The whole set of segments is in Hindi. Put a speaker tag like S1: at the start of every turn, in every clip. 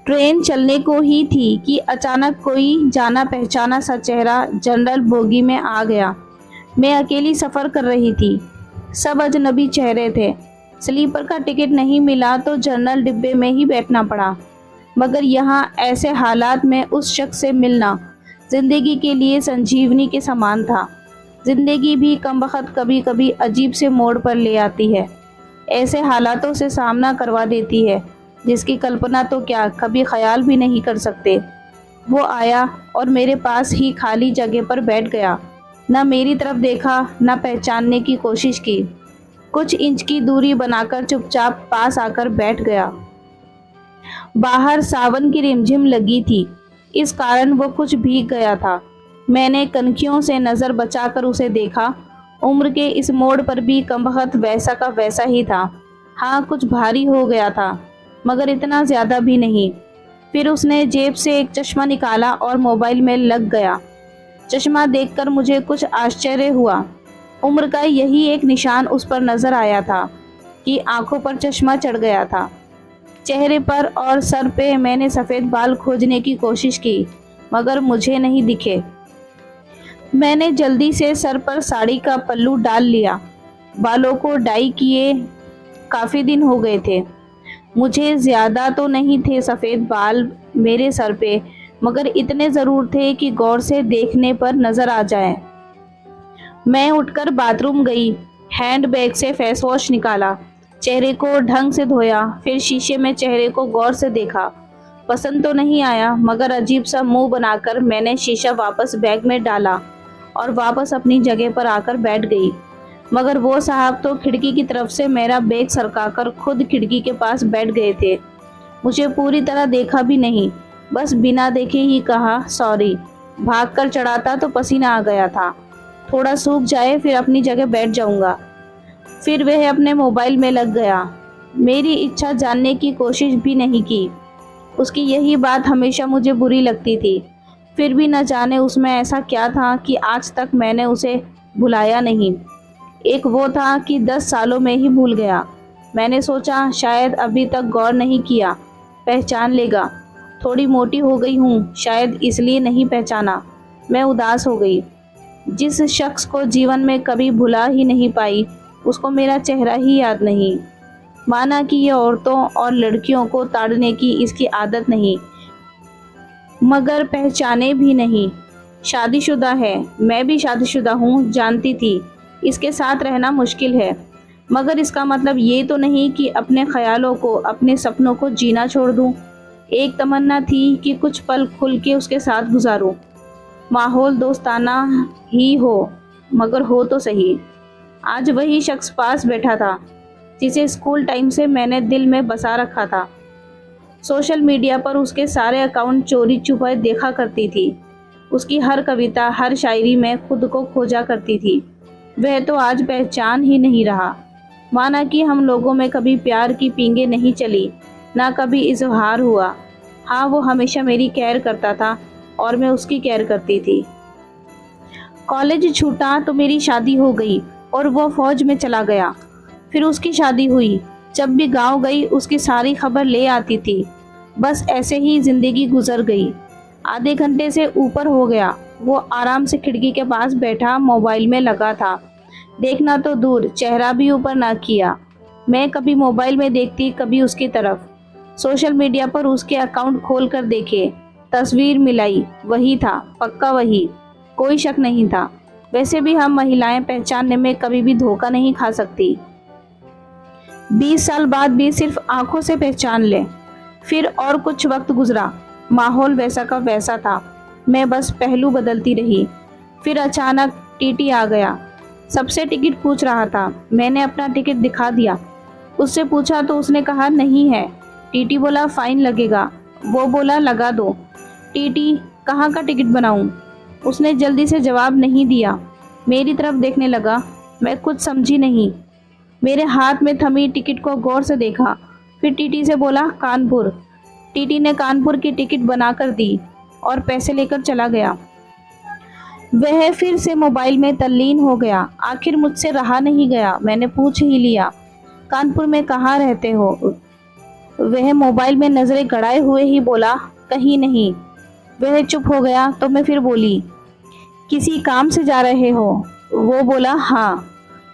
S1: ट्रेन चलने को ही थी कि अचानक कोई जाना पहचाना सा चेहरा जनरल बोगी में आ गया। मैं अकेली सफ़र कर रही थी। सब अजनबी चेहरे थे। स्लीपर का टिकट नहीं मिला तो जनरल डिब्बे में ही बैठना पड़ा। मगर यहाँ ऐसे हालात में उस शख्स से मिलना ज़िंदगी के लिए संजीवनी के समान था। ज़िंदगी भी कमबख्त कभी कभी अजीब से मोड़ पर ले आती है। ऐसे हालातों से सामना करवा देती है जिसकी कल्पना तो क्या कभी ख्याल भी नहीं कर सकते। वो आया और मेरे पास ही खाली जगह पर बैठ गया। न मेरी तरफ देखा, न पहचानने की कोशिश की। कुछ इंच की दूरी बनाकर चुपचाप पास आकर बैठ गया। बाहर सावन की रिमझिम लगी थी, इस कारण वो कुछ भीग गया था। मैंने कनखियों से नज़र बचाकर उसे देखा। उम्र के इस मोड़ पर भी कमबख्त वैसा का वैसा ही था। हाँ, कुछ भारी हो गया था, मगर इतना ज़्यादा भी नहीं। फिर उसने जेब से एक चश्मा निकाला और मोबाइल में लग गया। चश्मा देखकर मुझे कुछ आश्चर्य हुआ। उम्र का यही एक निशान उस पर नज़र आया था कि आंखों पर चश्मा चढ़ गया था। चेहरे पर और सर पे मैंने सफ़ेद बाल खोजने की कोशिश की, मगर मुझे नहीं दिखे। मैंने जल्दी से सर पर साड़ी का पल्लू डाल लिया। बालों को डाई किए काफ़ी दिन हो गए थे। मुझे ज़्यादा तो नहीं थे सफ़ेद बाल मेरे सर पे, मगर इतने ज़रूर थे कि गौर से देखने पर नज़र आ जाए। मैं उठकर बाथरूम गई। हैंड बैग से फेस वॉश निकाला, चेहरे को ढंग से धोया, फिर शीशे में चेहरे को गौर से देखा। पसंद तो नहीं आया, मगर अजीब सा मुंह बनाकर मैंने शीशा वापस बैग में डाला और वापस अपनी जगह पर आकर बैठ गई। मगर वो साहब तो खिड़की की तरफ से मेरा बैग सरकाकर खुद खिड़की के पास बैठ गए थे। मुझे पूरी तरह देखा भी नहीं, बस बिना देखे ही कहा सॉरी। भागकर चढ़ाता तो पसीना आ गया था। थोड़ा सूख जाए फिर अपनी जगह बैठ जाऊंगा। फिर वह अपने मोबाइल में लग गया। मेरी इच्छा जानने की कोशिश भी नहीं की। उसकी यही बात हमेशा मुझे बुरी लगती थी। फिर भी न जाने उसमें ऐसा क्या था कि आज तक मैंने उसे भुलाया नहीं। एक वो था कि 10 सालों में ही भूल गया। मैंने सोचा शायद अभी तक गौर नहीं किया, पहचान लेगा। थोड़ी मोटी हो गई हूँ, शायद इसलिए नहीं पहचाना। मैं उदास हो गई। जिस शख्स को जीवन में कभी भुला ही नहीं पाई, उसको मेरा चेहरा ही याद नहीं। माना कि ये औरतों और लड़कियों को ताड़ने की इसकी आदत नहीं, मगर पहचाने भी नहीं। शादीशुदा है, मैं भी शादीशुदा हूँ, जानती थी इसके साथ रहना मुश्किल है, मगर इसका मतलब ये तो नहीं कि अपने ख्यालों को, अपने सपनों को जीना छोड़ दूँ। एक तमन्ना थी कि कुछ पल खुल के उसके साथ गुजारूँ। माहौल दोस्ताना ही हो, मगर हो तो सही। आज वही शख्स पास बैठा था जिसे स्कूल टाइम से मैंने दिल में बसा रखा था। सोशल मीडिया पर उसके सारे अकाउंट चोरी छुपे देखा करती थी। उसकी हर कविता, हर शायरी में खुद को खोजा करती थी। वह तो आज पहचान ही नहीं रहा। माना कि हम लोगों में कभी प्यार की पींगे नहीं चली, ना कभी इजहार हुआ। हाँ, वो हमेशा मेरी केयर करता था और मैं उसकी केयर करती थी। कॉलेज छूटा तो मेरी शादी हो गई और वो फौज में चला गया। फिर उसकी शादी हुई। जब भी गांव गई उसकी सारी खबर ले आती थी। बस ऐसे ही ज़िंदगी गुजर गई। आधे घंटे से ऊपर हो गया। वो आराम से खिड़की के पास बैठा मोबाइल में लगा था। देखना तो दूर, चेहरा भी ऊपर ना किया। मैं कभी मोबाइल में देखती, कभी उसकी तरफ। सोशल मीडिया पर उसके अकाउंट खोल कर देखे, तस्वीर मिलाई, वही था, पक्का वही, कोई शक नहीं था। वैसे भी हम महिलाएं पहचानने में कभी भी धोखा नहीं खा सकती। 20 साल बाद भी सिर्फ आंखों से पहचान ले। फिर और कुछ वक्त गुजरा, माहौल वैसा का वैसा था। मैं बस पहलू बदलती रही। फिर अचानक टीटी आ गया। सबसे टिकट पूछ रहा था। मैंने अपना टिकट दिखा दिया। उससे पूछा तो उसने कहा नहीं है। टीटी बोला फाइन लगेगा। वो बोला लगा दो। टीटी कहाँ का टिकट बनाऊं? उसने जल्दी से जवाब नहीं दिया। मेरी तरफ देखने लगा। मैं कुछ समझी नहीं। मेरे हाथ में थमी टिकट को गौर से देखा। फिर टीटी से बोला कानपुर। टीटी ने कानपुर की टिकट बनाकर दी और पैसे लेकर चला गया। वह फिर से मोबाइल में तल्लीन हो गया। आखिर मुझसे रहा नहीं गया। मैंने पूछ ही लिया, कानपुर में कहाँ रहते हो? वह मोबाइल में नजरें गड़ाए हुए ही बोला, कहीं नहीं। वह चुप हो गया तो मैं फिर बोली, किसी काम से जा रहे हो? वो बोला, हाँ।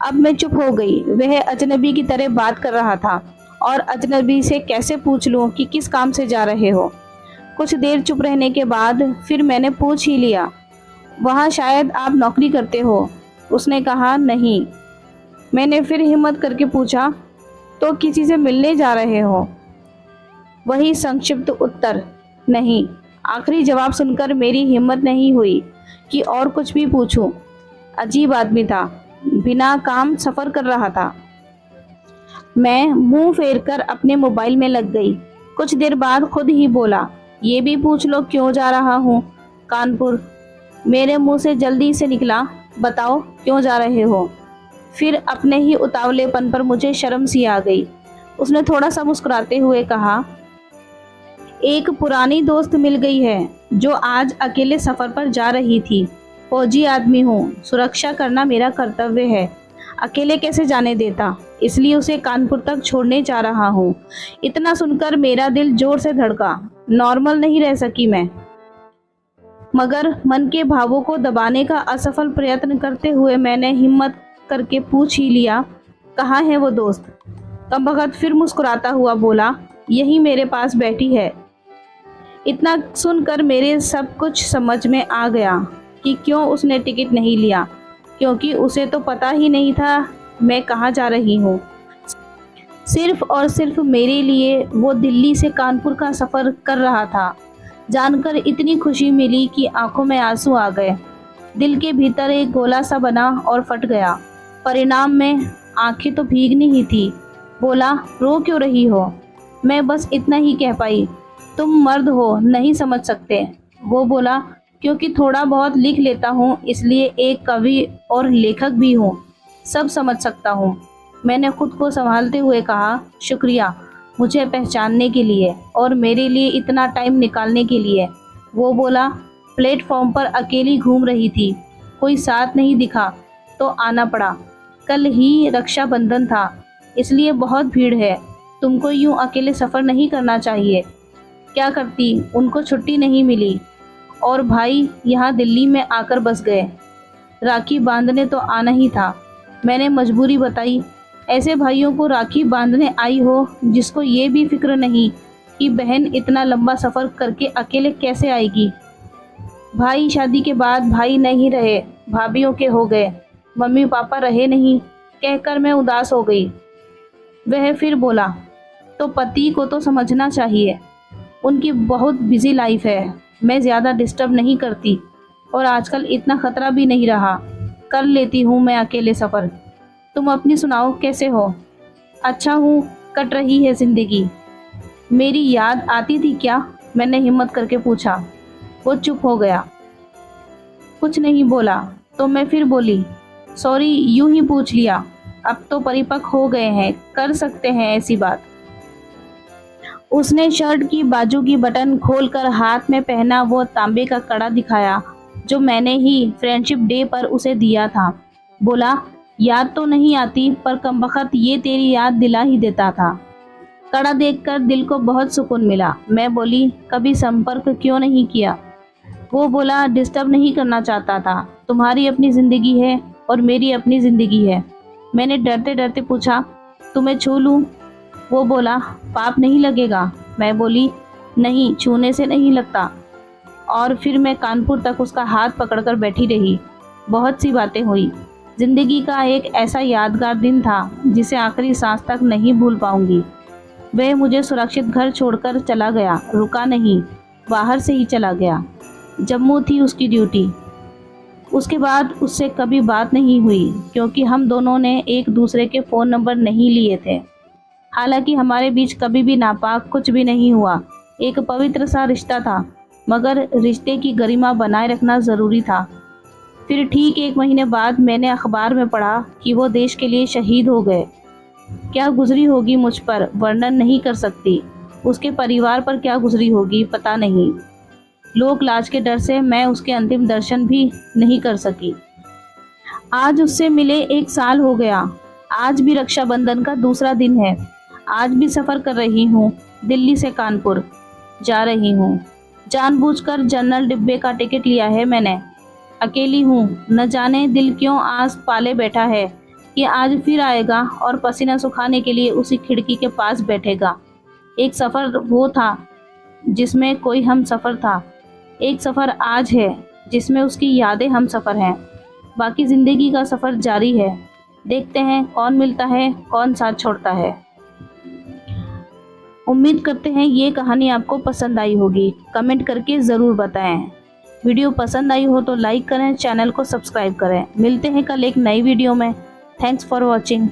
S1: अब मैं चुप हो गई। वह अजनबी की तरह बात कर रहा था और अजनबी से कैसे पूछ लूं कि किस काम से जा रहे हो। कुछ देर चुप रहने के बाद फिर मैंने पूछ ही लिया, वहाँ शायद आप नौकरी करते हो? उसने कहा, नहीं। मैंने फिर हिम्मत करके पूछा, तो किसी से मिलने जा रहे हो? वही संक्षिप्त उत्तर, नहीं। आखिरी जवाब सुनकर मेरी हिम्मत नहीं हुई कि और कुछ भी पूछूं। अजीब आदमी था, बिना काम सफर कर रहा था। मैं मुंह फेरकर अपने मोबाइल में लग गई। कुछ देर बाद खुद ही बोला, ये भी पूछ लो क्यों जा रहा हूँ? कानपुर। मेरे मुंह से जल्दी से निकला, बताओ क्यों जा रहे हो? फिर अपने ही उतावलेपन पर मुझे शर्म सी आ गई। उसने थोड़ा सा मुस्कुराते हुए कहा, एक पुरानी दोस्त मिल गई है जो आज अकेले सफर पर जा रही थी। फौजी आदमी हूँ, सुरक्षा करना मेरा कर्तव्य है। अकेले कैसे जाने देता, इसलिए उसे कानपुर तक छोड़ने जा रहा हूँ। इतना सुनकर मेरा दिल जोर से धड़का। नॉर्मल नहीं रह सकी मैं, मगर मन के भावों को दबाने का असफल प्रयत्न करते हुए मैंने हिम्मत करके पूछ ही लिया, कहाँ है वो दोस्त? कमबख्त फिर मुस्कुराता हुआ बोला, यही मेरे पास बैठी है। इतना सुनकर मेरे सब कुछ समझ में आ गया कि क्यों उसने टिकट नहीं लिया, क्योंकि उसे तो पता ही नहीं था मैं कहाँ जा रही हूँ। सिर्फ और सिर्फ मेरे लिए वो दिल्ली से कानपुर का सफ़र कर रहा था। जानकर इतनी खुशी मिली कि आंखों में आंसू आ गए। दिल के भीतर एक गोला सा बना और फट गया। परिणाम में आंखें तो भीगनी ही थी। बोला, रो क्यों रही हो? मैं बस इतना ही कह पाई, तुम मर्द हो, नहीं समझ सकते। वो बोला, क्योंकि थोड़ा बहुत लिख लेता हूँ, इसलिए एक कवि और लेखक भी हूँ, सब समझ सकता हूँ। मैंने खुद को संभालते हुए कहा, शुक्रिया मुझे पहचानने के लिए और मेरे लिए इतना टाइम निकालने के लिए। वो बोला, प्लेटफॉर्म पर अकेली घूम रही थी, कोई साथ नहीं दिखा तो आना पड़ा। कल ही रक्षाबंधन था, इसलिए बहुत भीड़ है। तुमको यूं अकेले सफ़र नहीं करना चाहिए। क्या करती, उनको छुट्टी नहीं मिली और भाई यहाँ दिल्ली में आकर बस गए। राखी बांधने तो आना ही था। मैंने मजबूरी बताई। ऐसे भाइयों को राखी बांधने आई हो जिसको ये भी फिक्र नहीं कि बहन इतना लंबा सफ़र करके अकेले कैसे आएगी। भाई शादी के बाद भाई नहीं रहे, भाभीयों के हो गए, मम्मी पापा रहे नहीं, कहकर मैं उदास हो गई। वह फिर बोला, तो पति को तो समझना चाहिए, उनकी बहुत बिजी लाइफ है। मैं ज़्यादा डिस्टर्ब नहीं करती और आजकल इतना ख़तरा भी नहीं रहा, कर लेती हूँ मैं अकेले सफ़र। तुम अपनी सुनाओ, कैसे हो? अच्छा हूँ, कट रही है ज़िंदगी। मेरी याद आती थी क्या? मैंने हिम्मत करके पूछा। वो चुप हो गया, कुछ नहीं बोला। तो मैं फिर बोली, सॉरी, यूं ही पूछ लिया, अब तो परिपक्व हो गए हैं, कर सकते हैं ऐसी बात। उसने शर्ट की बाजू की बटन खोलकर हाथ में पहना वो तांबे का कड़ा दिखाया जो मैंने ही फ्रेंडशिप डे पर उसे दिया था। बोला, याद तो नहीं आती पर कमबख्त ये तेरी याद दिला ही देता था। कड़ा देखकर दिल को बहुत सुकून मिला। मैं बोली, कभी संपर्क क्यों नहीं किया? वो बोला, डिस्टर्ब नहीं करना चाहता था, तुम्हारी अपनी ज़िंदगी है और मेरी अपनी ज़िंदगी है। मैंने डरते डरते पूछा, तुम्हें छू लूँ? वो बोला, पाप नहीं लगेगा? मैं बोली, नहीं, छूने से नहीं लगता। और फिर मैं कानपुर तक उसका हाथ पकड़कर बैठी रही। बहुत सी बातें हुई। ज़िंदगी का एक ऐसा यादगार दिन था जिसे आखिरी सांस तक नहीं भूल पाऊंगी। वह मुझे सुरक्षित घर छोड़कर चला गया, रुका नहीं, बाहर से ही चला गया। जम्मू थी उसकी ड्यूटी। उसके बाद उससे कभी बात नहीं हुई क्योंकि हम दोनों ने एक दूसरे के फ़ोन नंबर नहीं लिए थे। हालांकि हमारे बीच कभी भी नापाक कुछ भी नहीं हुआ। एक पवित्र सा रिश्ता था, मगर रिश्ते की गरिमा बनाए रखना ज़रूरी था। फिर ठीक 1 महीने बाद मैंने अखबार में पढ़ा कि वो देश के लिए शहीद हो गए। क्या गुजरी होगी मुझ पर वर्णन नहीं कर सकती, उसके परिवार पर क्या गुजरी होगी पता नहीं। लोक लाज के डर से मैं उसके अंतिम दर्शन भी नहीं कर सकी। आज उससे मिले 1 साल हो गया। आज भी रक्षाबंधन का दूसरा दिन है। आज भी सफ़र कर रही हूँ। दिल्ली से कानपुर जा रही हूँ। जानबूझकर जनरल डिब्बे का टिकट लिया है मैंने। अकेली हूँ, न जाने दिल क्यों आस पाले बैठा है कि आज फिर आएगा और पसीना सुखाने के लिए उसी खिड़की के पास बैठेगा। एक सफ़र वो था जिसमें कोई हम सफ़र था, एक सफ़र आज है जिसमें उसकी यादें हम सफ़र हैं। बाकी ज़िंदगी का सफ़र जारी है। देखते हैं कौन मिलता है, कौन साथ छोड़ता है। उम्मीद करते हैं ये कहानी आपको पसंद आई होगी। कमेंट करके ज़रूर बताएं। वीडियो पसंद आई हो तो लाइक करें, चैनल को सब्सक्राइब करें। मिलते हैं कल एक नई वीडियो में। Thanks for watching.